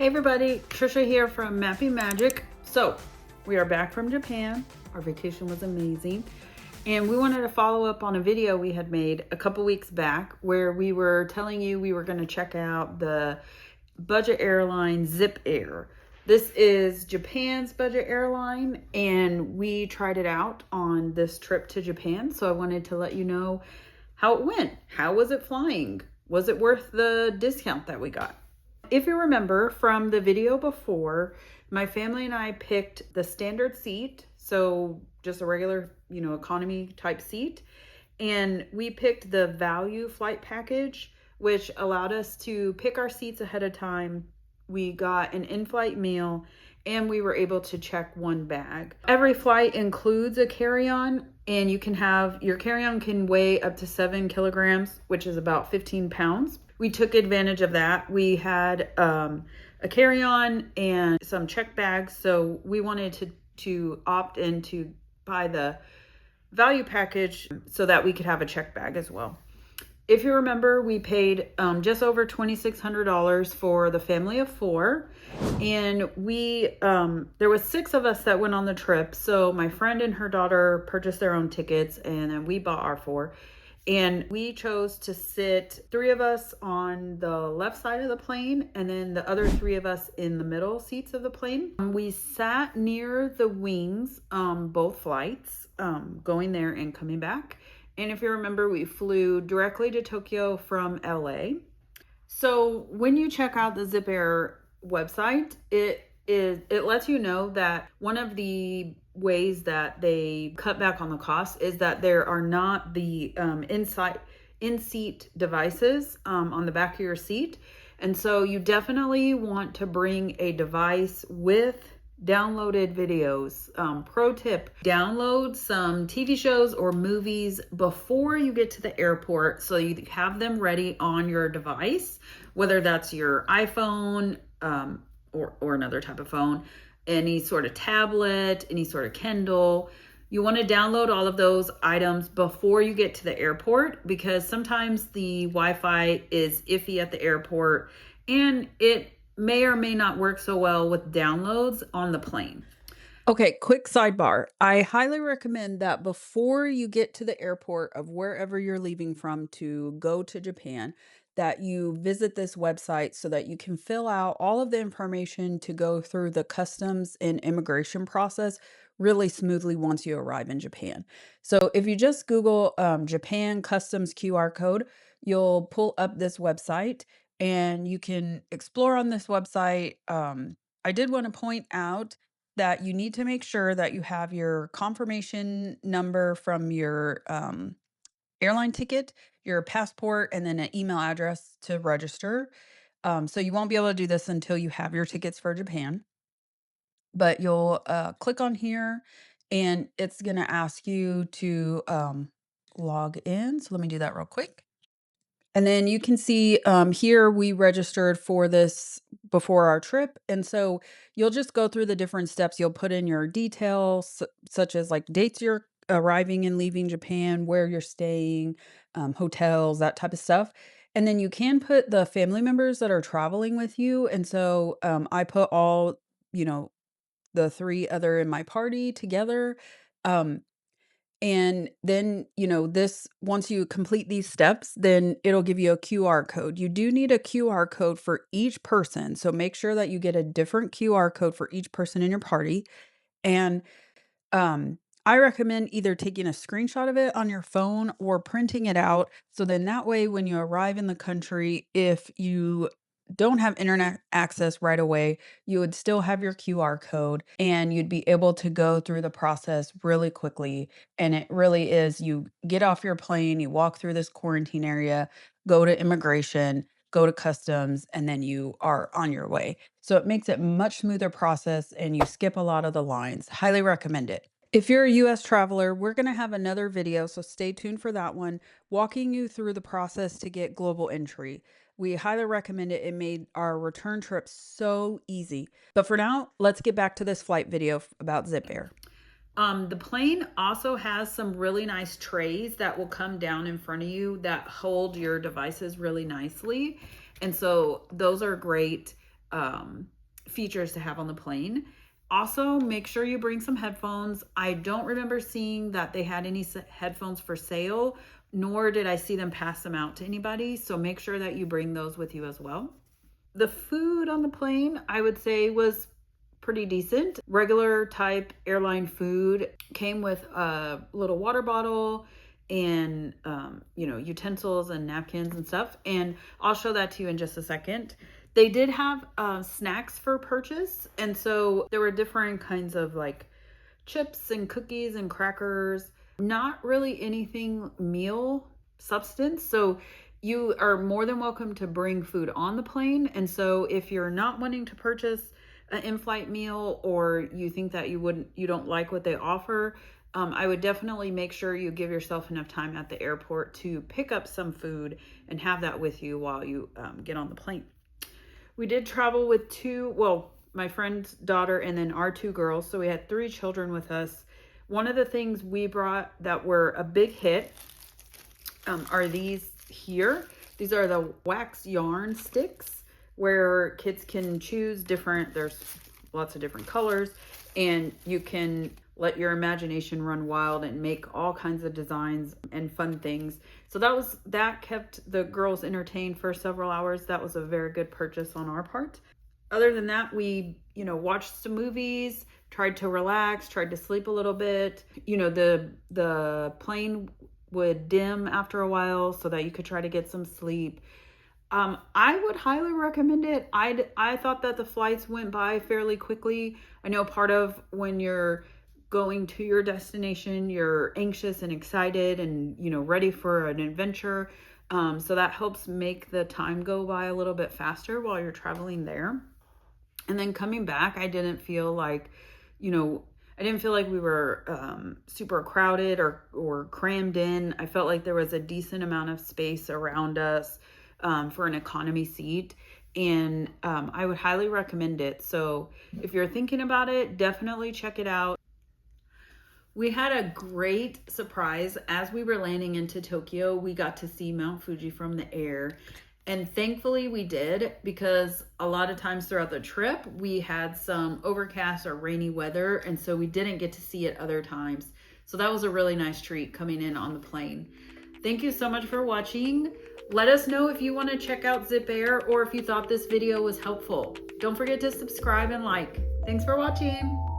Hey everybody, Trisha here from Mapping Magic. So we are back from Japan. Our vacation was amazing. And we wanted to follow up on a video we had made a couple weeks back where we were telling you we were going to check out the budget airline ZIPAIR. This is Japan's budget airline and we tried it out on this trip to Japan. So I wanted to let you know how it went. How was it flying? Was it worth the discount that we got? If you remember from the video before, my family and I picked the standard seat, so just a regular, economy type seat, and we picked the value flight package, which allowed us to pick our seats ahead of time. We got an in-flight meal, and we were able to check one bag. Every flight includes a carry-on, and your carry-on can weigh up to 7 kilograms, which is about 15 pounds. We took advantage of that. We had a carry-on and some check bags, so we wanted to opt in to buy the value package so that we could have a check bag as well. If you remember, we paid just over $2,600 for the family of 4, and there was 6 of us that went on the trip. So my friend and her daughter purchased their own tickets, and then we bought our 4. And we chose to sit 3 of us on the left side of the plane and then the other 3 of us in the middle seats of the plane. We sat near the wings, both flights, going there and coming back. And if you remember, we flew directly to Tokyo from LA. So when you check out the ZIPAIR website, it lets you know that one of the ways that they cut back on the cost is that there are not the in-seat devices on the back of your seat. And so you definitely want to bring a device with downloaded videos. Pro tip, download some TV shows or movies before you get to the airport so you have them ready on your device, whether that's your iPhone or another type of phone, any sort of tablet, any sort of Kindle. You want to download all of those items before you get to the airport because sometimes the Wi-Fi is iffy at the airport and it may or may not work so well with downloads on the plane. Okay, quick sidebar. I highly recommend that before you get to the airport of wherever you're leaving from to go to Japan, that you visit this website so that you can fill out all of the information to go through the customs and immigration process really smoothly once you arrive in Japan. So if you just Google Japan customs QR code, you'll pull up this website and you can explore on this website. I did want to point out that you need to make sure that you have your confirmation number from your airline ticket, your passport, and then an email address to register. So you won't be able to do this until you have your tickets for Japan. But you'll click on here and it's going to ask you to log in. So let me do that real quick. And then you can see here we registered for this before our trip. And so you'll just go through the different steps. You'll put in your details, such as like dates you're arriving and leaving Japan, where you're staying, hotels, that type of stuff. And then you can put the family members that are traveling with you. And so I put all, the 3 other in my party together. And then, once you complete these steps, then it'll give you a QR code. You do need a QR code for each person. So make sure that you get a different QR code for each person in your party. And I recommend either taking a screenshot of it on your phone or printing it out. So then that way, when you arrive in the country, if you don't have internet access right away, you would still have your QR code and you'd be able to go through the process really quickly. And it really is, you get off your plane, you walk through this quarantine area, go to immigration, go to customs, and then you are on your way. So it makes it much smoother process and you skip a lot of the lines. Highly recommend it. If you're a US traveler, we're going to have another video, so stay tuned for that one, walking you through the process to get global entry. We highly recommend it. It made our return trip so easy. But for now, let's get back to this flight video about ZIPAIR. The plane also has some really nice trays that will come down in front of you that hold your devices really nicely. And so those are great features to have on the plane. Also, make sure you bring some headphones. I don't remember seeing that they had any headphones for sale, nor did I see them pass them out to anybody. So make sure that you bring those with you as well. The food on the plane, I would say, was pretty decent. Regular type airline food. Came with a little water bottle and utensils and napkins and stuff, and I'll show that to you in just a second. They did have snacks for purchase, and so there were different kinds of like chips and cookies and crackers, not really anything meal substance. So you are more than welcome to bring food on the plane. And so if you're not wanting to purchase an in-flight meal, or you think that you don't like what they offer, I would definitely make sure you give yourself enough time at the airport to pick up some food and have that with you while you get on the plane. We did travel with my friend's daughter and then our 2 girls. So we had 3 children with us. One of the things we brought that were a big hit are these here. These are the wax yarn sticks where kids can choose there's lots of different colors, and you can let your imagination run wild and make all kinds of designs and fun things. So that kept the girls entertained for several hours. That was a very good purchase on our part. Other than that, we, watched some movies, tried to relax, tried to sleep a little bit. The plane would dim after a while so that you could try to get some sleep. I would highly recommend it. I thought that the flights went by fairly quickly. I know part of when you're going to your destination, you're anxious and excited and, ready for an adventure. So that helps make the time go by a little bit faster while you're traveling there. And then coming back, I didn't feel like we were super crowded or crammed in. I felt like there was a decent amount of space around us for an economy seat. And I would highly recommend it. So if you're thinking about it, definitely check it out. We had a great surprise. As we were landing into Tokyo, we got to see Mount Fuji from the air. And thankfully we did, because a lot of times throughout the trip, we had some overcast or rainy weather. And so we didn't get to see it other times. So that was a really nice treat coming in on the plane. Thank you so much for watching. Let us know if you want to check out ZIPAIR or if you thought this video was helpful. Don't forget to subscribe and like. Thanks for watching.